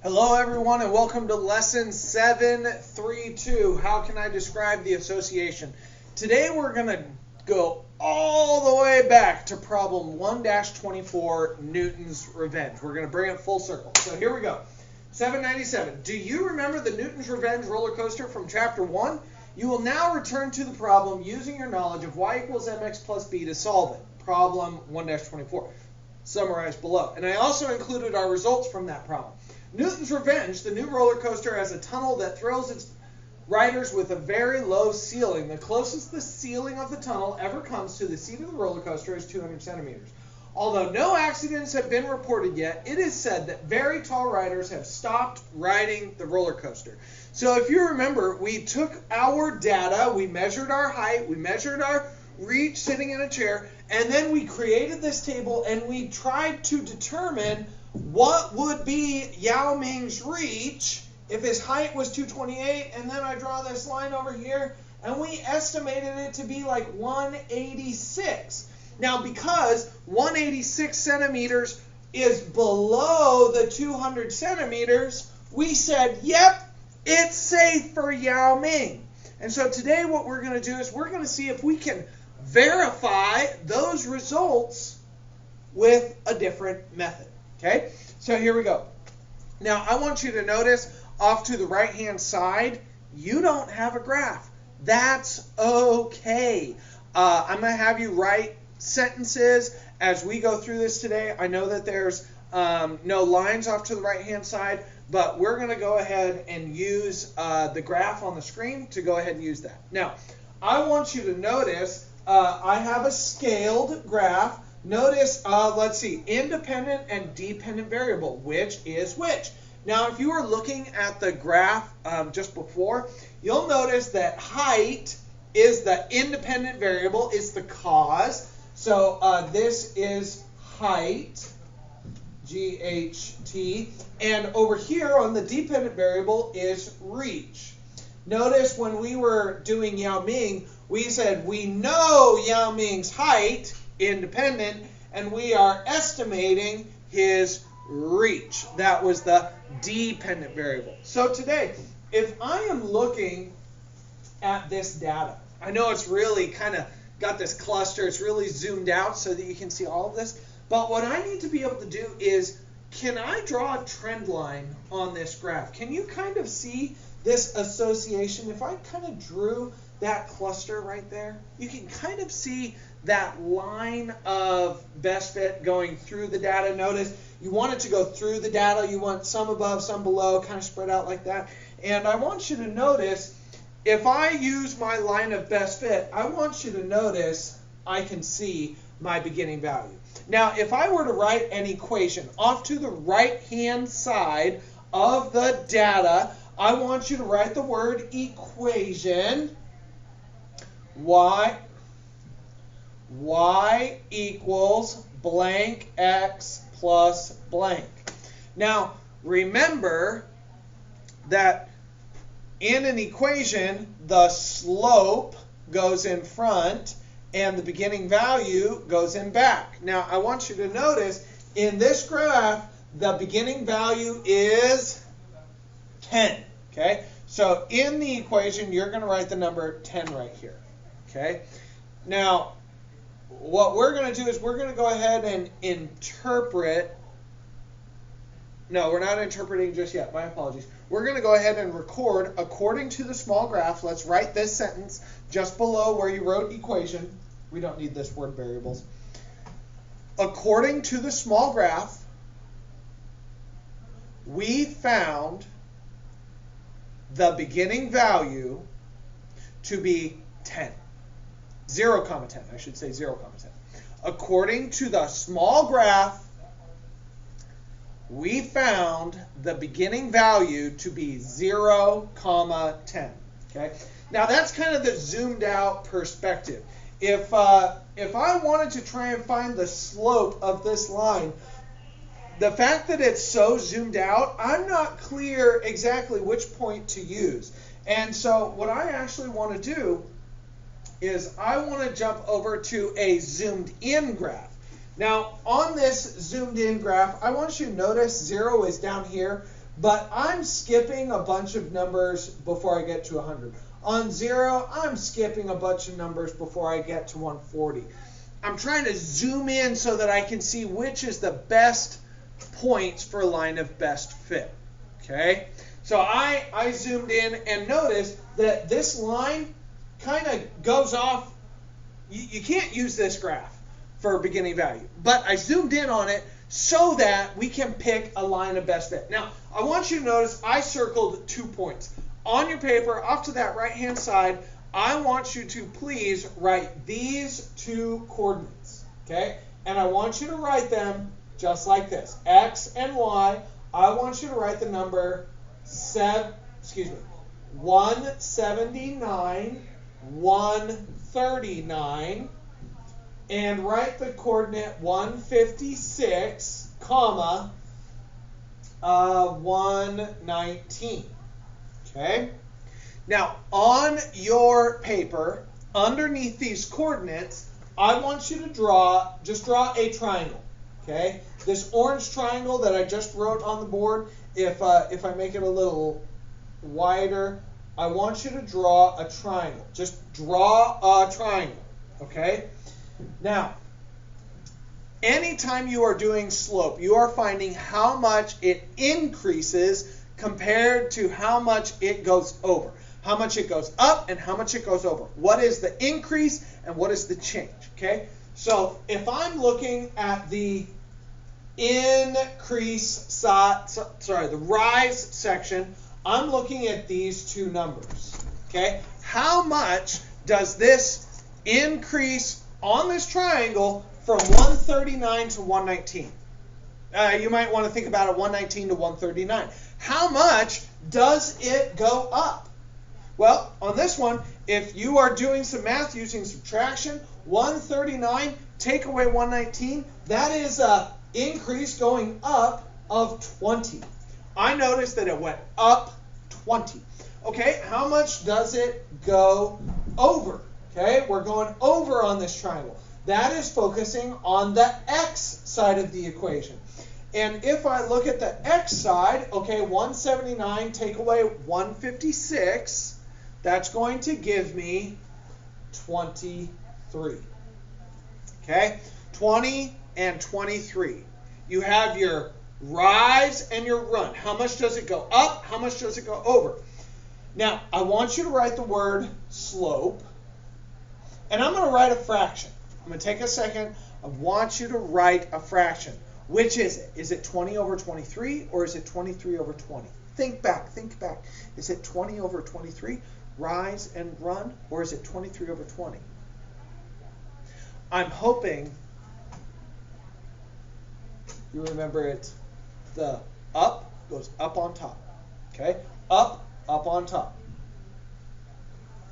Hello everyone and welcome to lesson 732. How can I describe the association? Today we're going to go all the way back to problem 1-24, Newton's revenge. We're going to bring it full circle. So here we go. 797. Do you remember the Newton's revenge roller coaster from chapter 1? You will now return to the problem using your knowledge of y equals mx plus b to solve it. Problem 1-24. Summarized below. And I also included our results from that problem. Newton's Revenge, the new roller coaster, has a tunnel that thrills its riders with a very low ceiling. The closest the ceiling of the tunnel ever comes to the seat of the roller coaster is 200 centimeters. Although no accidents have been reported yet, it is said that very tall riders have stopped riding the roller coaster. So if you remember, we took our data, we measured our height, we measured our reach sitting in a chair, and then we created this table and we tried to determine what would be Yao Ming's reach if his height was 228, and then I draw this line over here, and we estimated it to be like 186. Now, because 186 centimeters is below the 200 centimeters, we said, yep, it's safe for Yao Ming. And so today what we're going to do is we're going to see if we can verify those results with a different method. Okay, so here we go. Now, I want you to notice off to the right-hand side, you don't have a graph. That's okay. I'm going to have you write sentences as we go through this today. I know that there's no lines off to the right-hand side, but we're going to go ahead and use the graph on the screen to go ahead and use that. Now, I want you to notice I have a scaled graph. Notice, let's see, independent and dependent variable, which is which. Now, if you were looking at the graph just before, you'll notice that height is the independent variable, is the cause. So this is height, G-H-T, and over here on the dependent variable is reach. Notice when we were doing Yao Ming, we said we know Yao Ming's height, independent, and we are estimating his reach. That was the dependent variable. So today, if I am looking at this data, I know it's really kind of got this cluster, it's really zoomed out so that you can see all of this, but what I need to be able to do is, can I draw a trend line on this graph? Can you kind of see this association? If I kind of drew that cluster right there, you can kind of see that line of best fit going through the data. Notice you want it to go through the data. You want some above, some below, kind of spread out like that. And I want you to notice, if I use my line of best fit, I want you to notice I can see my beginning value. Now, if I were to write an equation off to the right-hand side of the data, I want you to write the word equation. Y equals blank x plus blank. Now, remember that in an equation, the slope goes in front and the beginning value goes in back. Now, I want you to notice in this graph, the beginning value is 10. Okay? So in the equation, you're going to write the number 10 right here. Okay? Now, what we're going to do is we're going to go ahead and interpret. No, we're not interpreting just yet. My apologies. We're going to go ahead and record according to the small graph. Let's write this sentence just below where you wrote equation. We don't need this word variables. According to the small graph, we found the beginning value to be 10. 0, 10. I should say 0, 10. According to the small graph, we found the beginning value to be 0, 10. Okay? Now that's kind of the zoomed out perspective. If I wanted to try and find the slope of this line, the fact that it's so zoomed out, I'm not clear exactly which point to use. And so what I actually want to do is I want to jump over to a zoomed in graph. Now on this zoomed in graph, I want you to notice 0 is down here, but I'm skipping a bunch of numbers before I get to 100. On 0, I'm skipping a bunch of numbers before I get to 140. I'm trying to zoom in so that I can see which is the best points for a line of best fit. Okay? So I zoomed in and noticed that this line kind of goes off. You can't use this graph for beginning value, but I zoomed in on it so that we can pick a line of best fit. Now, I want you to notice I circled 2 points. On your paper, off to that right-hand side, I want you to please write these 2 coordinates, okay? And I want you to write them just like this. X and Y, I want you to write the number 179, 139, and write the coordinate 156, comma, 119. Okay? Now, on your paper, underneath these coordinates, I want you to just draw a triangle. Okay? This orange triangle that I just wrote on the board, if I make it a little wider, I want you to draw a triangle. Just draw a triangle. Okay? Now, anytime you are doing slope, you are finding how much it increases compared to how much it goes over. How much it goes up and how much it goes over. What is the increase and what is the change? Okay? So if I'm looking at the the rise section, I'm looking at these 2 numbers. Okay? How much does this increase on this triangle from 139 to 119? You might want to think about it 119 to 139. How much does it go up? Well, on this one, if you are doing some math using subtraction, 139 take away 119, that is an increase going up of 20. I noticed that it went up 20. Okay, how much does it go over? Okay, we're going over on this triangle. That is focusing on the x side of the equation. And if I look at the x side, okay, 179 take away 156, that's going to give me 23. Okay, 20 and 23. You have your rise and your run. How much does it go up? How much does it go over? Now, I want you to write the word slope, and I'm going to write a fraction. I'm going to take a second. I want you to write a fraction. Which is it? Is it 20 over 23 or is it 23 over 20? Think back, think back. Is it 20 over 23, rise and run, or is it 23 over 20? I'm hoping you remember it. The up goes up on top. Okay? Up on top.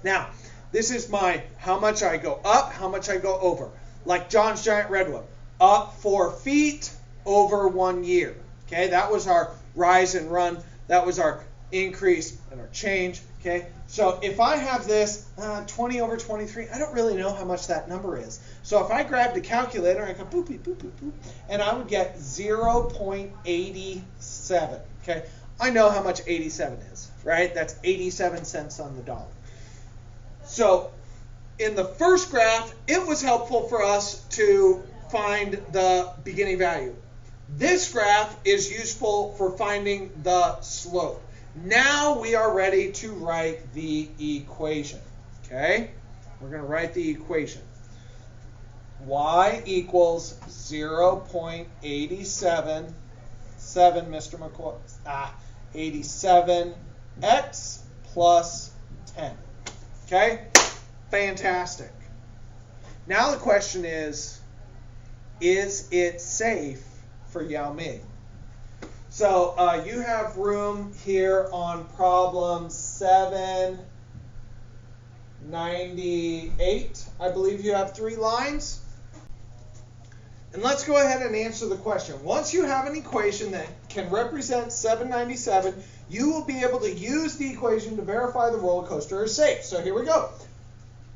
Now, this is my how much I go up, how much I go over. Like John's Giant Redwood. Up 4 feet, over 1 year. Okay, that was our rise and run. That was our increase and our change. Okay, so if I have this 20 over 23, I don't really know how much that number is. So if I grabbed a calculator, I go boop, boop, boop, boop, boop, and I would get 0.87. Okay, I know how much 87 is, right? That's 87 cents on the dollar. So in the first graph, it was helpful for us to find the beginning value. This graph is useful for finding the slope. Now we are ready to write the equation. Okay? We're going to write the equation. Y equals 0.87, Mr. McCoy. 87x plus 10. Okay? Fantastic. Now the question is it safe for Yao Ming? So you have room here on problem 798. I believe you have 3 lines. And let's go ahead and answer the question. Once you have an equation that can represent 797, you will be able to use the equation to verify the roller coaster is safe. So here we go.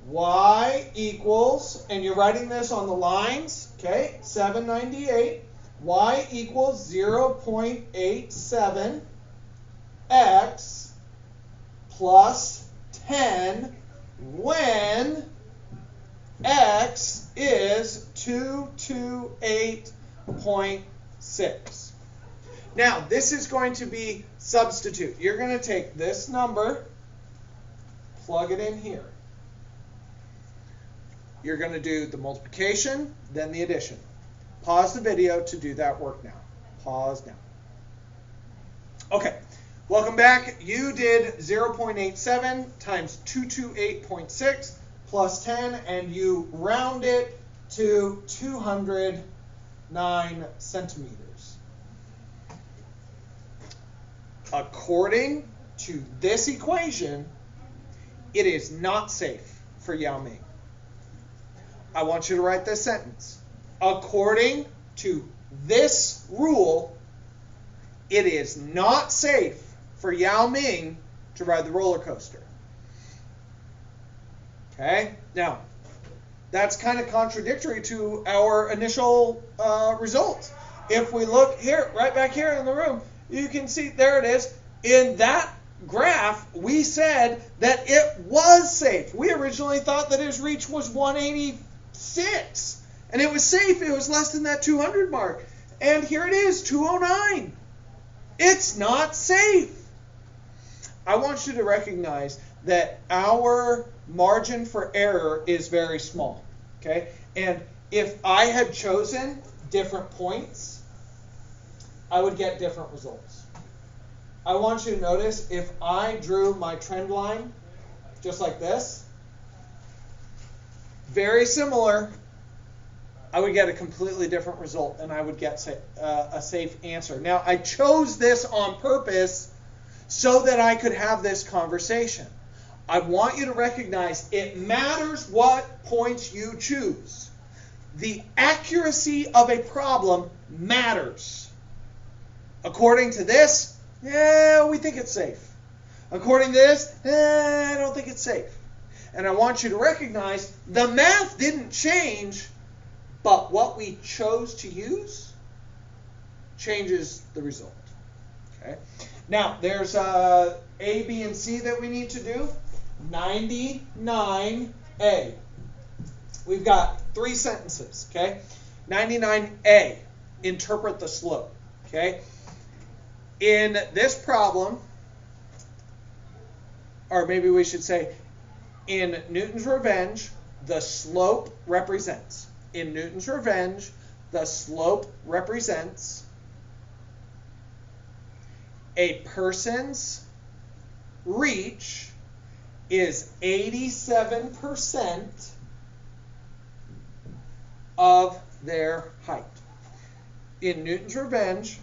Y equals, and you're writing this on the lines, okay, 798. Y equals 0.87 x plus 10 when x is 228.6. Now, this is going to be substitute. You're going to take this number, plug it in here. You're going to do the multiplication, then the addition. Pause the video to do that work now. Pause now. Okay, welcome back. You did 0.87 times 228.6 plus 10, and you round it to 209 centimeters. According to this equation, it is not safe for Yao Ming. I want you to write this sentence. According to this rule, it is not safe for Yao Ming to ride the roller coaster. Okay? Now, that's kind of contradictory to our initial results. If we look here, right back here in the room, you can see, there it is. In that graph, we said that it was safe. We originally thought that his reach was 186. And it was safe. It was less than that 200 mark. And here it is, 209. It's not safe. I want you to recognize that our margin for error is very small. Okay? And if I had chosen different points, I would get different results. I want you to notice if I drew my trend line just like this, very similar, I would get a completely different result and I would get a safe answer. Now, I chose this on purpose so that I could have this conversation. I want you to recognize it matters what points you choose. The accuracy of a problem matters. According to this, yeah, we think it's safe. According to this, I don't think it's safe. And I want you to recognize the math didn't change, but what we chose to use changes the result. Okay. Now, there's A, B, and C that we need to do. 99A. We've got 3 sentences. Okay. 99A. Interpret the slope. Okay. In this problem, or maybe we should say, in Newton's Revenge, the slope represents. In Newton's Revenge, the slope represents a person's reach is 87% of their height. In Newton's Revenge,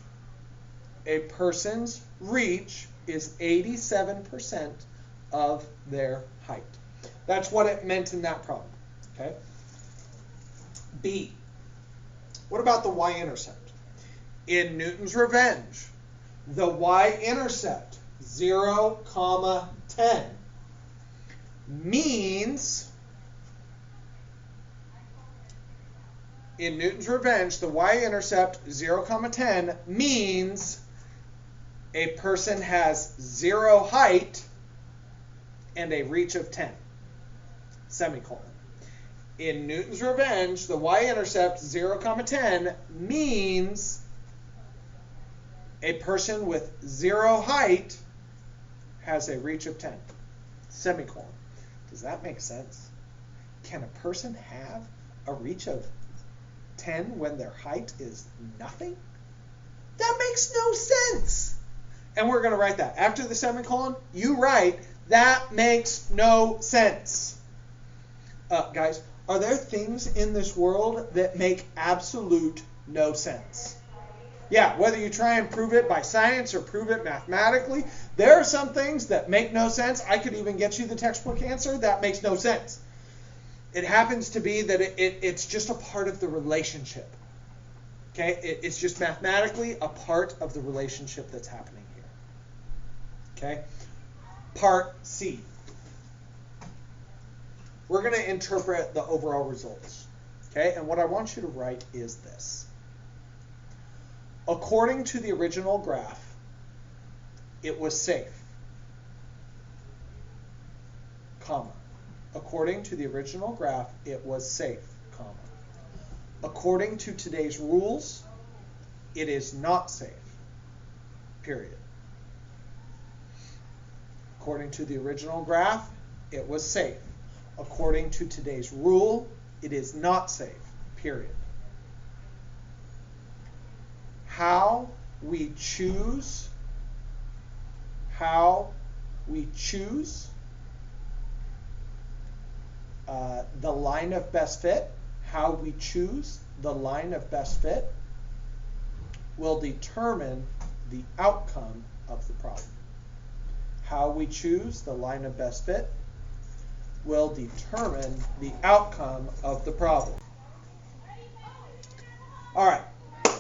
a person's reach is 87% of their height. That's what it meant in that problem. Okay. B. What about the y-intercept? In Newton's Revenge, the y-intercept, 0, 10, means, in Newton's Revenge, the y-intercept, 0, 10, means a person has 0 height and a reach of 10, semicolon. In Newton's Revenge, the y-intercept, 0, 10, means a person with 0 height has a reach of 10, semicolon. Does that make sense? Can a person have a reach of 10 when their height is nothing? That makes no sense. And we're going to write that. After the semicolon, you write, that makes no sense. Guys, are there things in this world that make absolute no sense? Yeah, whether you try and prove it by science or prove it mathematically, there are some things that make no sense. I could even get you the textbook answer. That makes no sense. It happens to be that it's just a part of the relationship. Okay? It's just mathematically a part of the relationship that's happening here. Okay? Part C. We're going to interpret the overall results. Okay? And what I want you to write is this. According to the original graph, it was safe, comma. According to the original graph, it was safe, comma. According to today's rules, it is not safe, period. According to the original graph, it was safe. According to today's rule, it is not safe, period. How we choose the line of best fit, will determine the outcome of the problem. How we choose the line of best fit will determine the outcome of the problem. All right,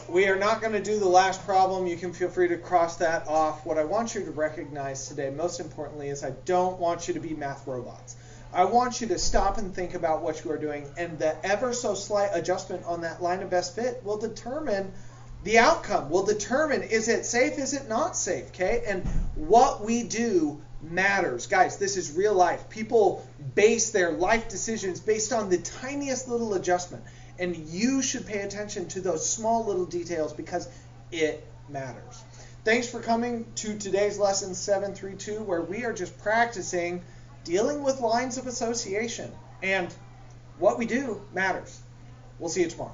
we are not going to do the last problem. You can feel free to cross that off. What I want you to recognize today, most importantly, is I don't want you to be math robots. I want you to stop and think about what you are doing, and the ever so slight adjustment on that line of best fit will determine the outcome, will determine is it safe, is it not safe, okay? And what we do matters. Guys, this is real life. People base their life decisions based on the tiniest little adjustment, and you should pay attention to those small little details because it matters. Thanks for coming to today's lesson 732, where we are just practicing dealing with lines of association, and what we do matters. We'll see you tomorrow.